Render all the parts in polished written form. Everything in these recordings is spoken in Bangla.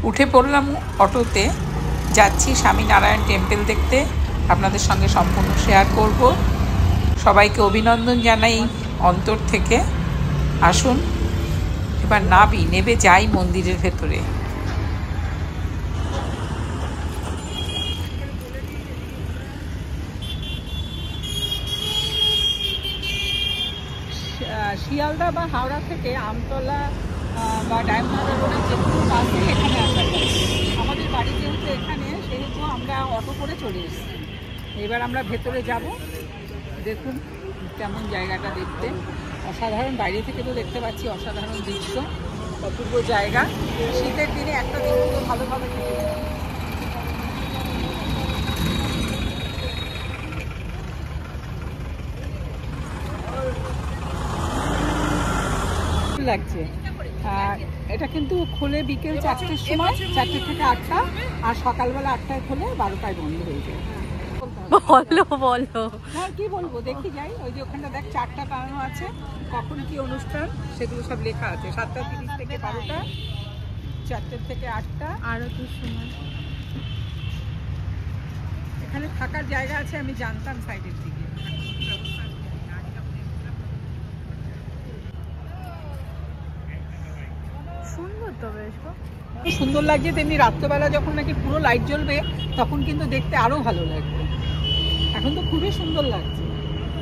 উঠে পড়লাম অটোতে, যাচ্ছি স্বামীনারায়ণ টেম্পল দেখতে। আপনাদের সঙ্গে সম্পূর্ণ শেয়ার করব। সবাইকে অভিনন্দন জানাই অন্তর থেকে। আসুন এবার নেবে যাই মন্দিরের ভেতরে। শিয়ালদা বা হাওড়া থেকে আমতলা বা ডায়মন্ড রোডে যেগুলো আছে এখানে আসা যায়। আমাদের বাড়ি যেহেতু এখানে, সেহেতু আমরা অটো করে চলে এসেছি। এবার আমরা ভেতরে যাব। দেখুন কেমন জায়গাটা দেখতে অসাধারণ। বাইরে থেকে তো দেখতে পাচ্ছি অসাধারণ দৃশ্য, অপূর্ব জায়গা। শীতের দিনে একটা দিন তো ভালোভাবে লাগছে। এটা কিন্তু খোলে বিকেল 4টের সময়, 4টে থেকে 8টা, আর সকালবেলা 8টায় খোলে, 12টায় বন্ধ হয়ে যায়। বলো হ্যাঁ, কি বলবো, দেখি যাই। ওই যে ওখানটা দেখ 4টা টানানো আছে, কখন কি অনুষ্ঠান সেগুলো সব লেখা আছে। 7:30 থেকে 12টা, 4টে থেকে 8টা, আরতির সময়। এখানে থাকার জায়গা আছে, আমি জানতাম সাইডের দিকে। সুন্দর, তো বেশ সুন্দর লাগছে। তেমনি রাত্রেবেলা যখন নাকি পুরো লাইট জ্বলবে তখন কিন্তু দেখতে আরো ভালো লাগবে। এখন তো খুবই সুন্দর লাগছে।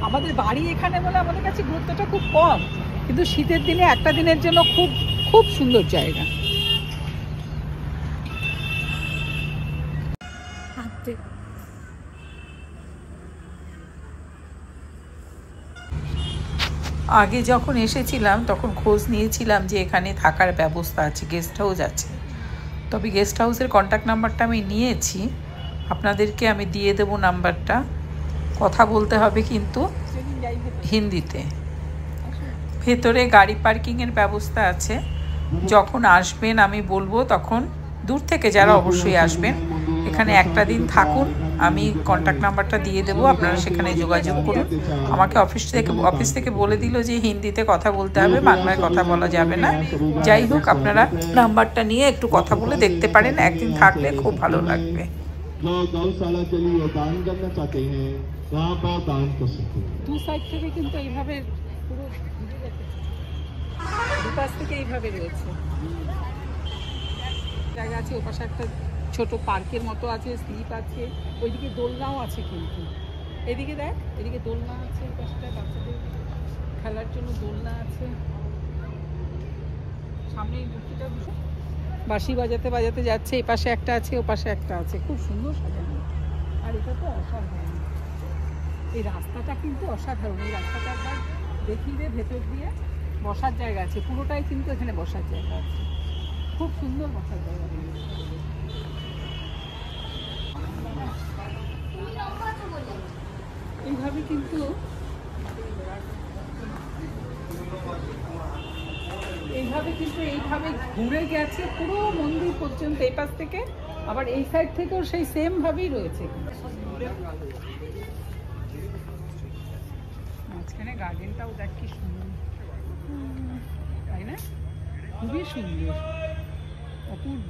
আমাদের বাড়ি এখানে বলে আমাদের কাছে গুরুত্বটা খুব কম, কিন্তু শীতের দিনে একটা দিনের জন্য খুব খুব সুন্দর জায়গা। আগে যখন এসেছিলাম তখন খোঁজ নিয়েছিলাম যে এখানে থাকার ব্যবস্থা আছে, গেস্ট হাউস আছে। তবে গেস্ট হাউসের কন্ট্যাক্ট নাম্বারটা আমি নিয়েছি, আপনাদেরকে আমি দিয়ে দেবো নাম্বারটা। কথা বলতে হবে কিন্তু হিন্দিতে। ভেতরে গাড়ি পার্কিংয়ের ব্যবস্থা আছে। যখন আসবেন আমি বলবো, তখন দূর থেকে যারা অবশ্যই আসবেন এখানে একটা দিন থাকুন। আমি কন্ট্যাক্ট নাম্বারটা দিয়ে দেবো, আপনারা সেখানে যোগাযোগ করুন। আমাকে অফিস থেকে বলে দিল যে হিন্দিতে কথা বলতে হবে, বাংলায় কথা বলা যাবে না। যাই হোক, আপনারা নাম্বারটা নিয়ে একটু কথা বলে দেখতে পারেন, একদিন থাকলে খুব ভালো লাগবে। দু সাইড থেকে কিন্তু এইভাবে পুরো দুপাশ থেকে এইভাবে রয়েছে জায়গা আছে। ওপাশে একটা ছোট পার্কের মতো আছে, স্লিপ আছে, ওইদিকে দোলনাও আছে। কিন্তু এদিকে দেখ, এদিকে দোলনা আছে, এই পাশটা বাচ্চাদের খেলার জন্য দোলনা আছে। সামনে এই মূর্তিটা বাঁশি বাজাতে বাজাতে যাচ্ছে। এই পাশে একটা আছে, ও পাশে একটা আছে, খুব সুন্দর সাজানো। আর এটা তো অসাধারণ, এই রাস্তাটা কিন্তু অসাধারণ। এই রাস্তাটা একবার দেখিয়ে ভেতর দিয়ে বসার জায়গা আছে, পুরোটাই কিন্তু এখানে বসার জায়গা আছে, খুব সুন্দর বসার জায়গা। এইভাবে কিন্তু এইভাবে ঘুরে গেছে পুরো মন্দির পর্যন্ত, এই পাশ থেকে। আবার এই সাইড থেকেও সেই সেম ভাবেই রয়েছে। মাঝখানে গার্ডেনটাও দেখ কি সুন্দর, তাই না? খুবই সুন্দর, অপূর্ব।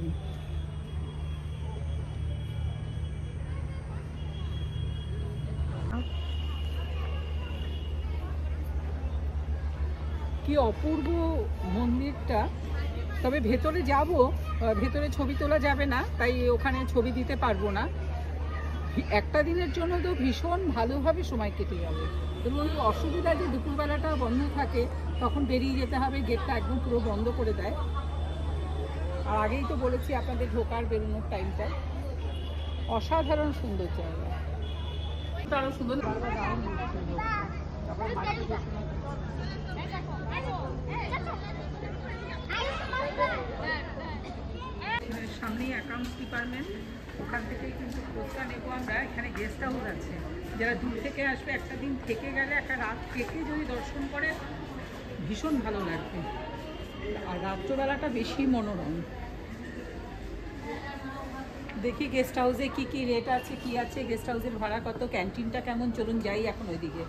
কি অপূর্ব মন্দিরটা। তবে ভেতরে যাব, ভেতরে ছবি তোলা যাবে না, তাই ওখানে ছবি দিতে পারবো না। একটা দিনের জন্য তো ভীষণ ভালোভাবে সময় কেটে যাবে। এবং অসুবিধা যে দুপুরবেলাটা বন্ধ থাকে, তখন বেরিয়ে যেতে হবে, গেটটা একদম পুরো বন্ধ করে দেয়। আর আগেই তো বলেছি আপনাদের ঢোকার বেরোনোর টাইমটা। অসাধারণ সুন্দর জায়গা, আরো সুন্দর। সামনেই অ্যাকাউন্টস ডিপার্টমেন্ট, ওখান থেকেই কিন্তু খোঁজটা নেবো আমরা। এখানে গেস্ট হাউস আছে, যারা দূর থেকে আসবে একটা দিন থেকে গেলে, একটা রাত থেকে যদি দর্শন করে ভীষণ ভালো লাগবে। আর রাত্রবেলাটা বেশি মনোরম। দেখি গেস্ট হাউসে কি কি রেট আছে, কি আছে, গেস্ট হাউসের ভাড়া কত, ক্যান্টিনটা কেমন। চলুন যাই এখন ওইদিকে।